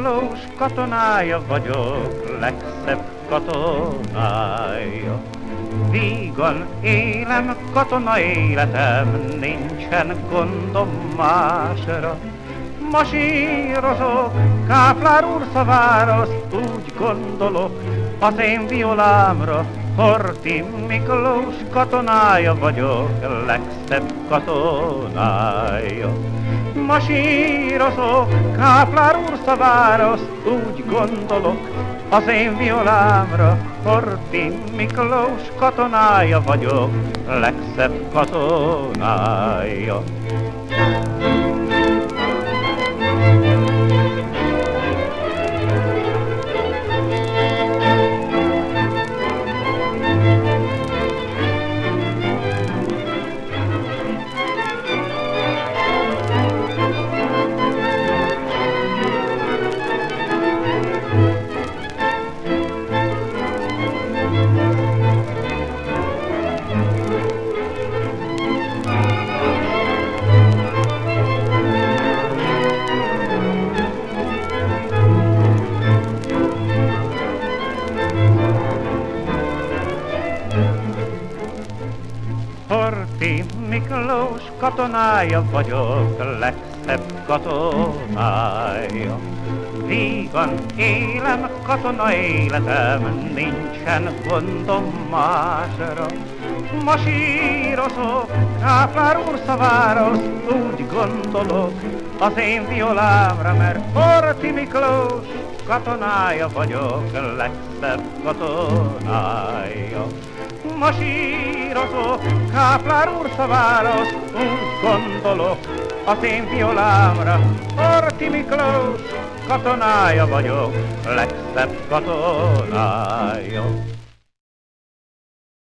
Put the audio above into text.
Miklós katonája vagyok, legszebb katonája. Vígan élem, katona életem, nincsen gondom másra. Masírozok, Káplár úr szavára, azt úgy gondolok az én violámra. Horthy Miklós katonája vagyok, legszebb katonája. Masírozok, Káplár úr szavára, azt úgy gondolok az én violámra. Horthy Miklós katonája vagyok, legszebb katonája. Horthy Miklós katonája vagyok, legszebb katonája. Vígan élem, katona életem, nincsen gondom másra. Masírozok, Káplár úr szavára, azt úgy gondolok az én violámra, mert Horthy Miklós katonája vagyok, legszebb katonája. Masírozok, Káplár úr szavára, azt úgy gondolok az én violámra. Horthy Miklós katonája vagyok, legszebb katonája.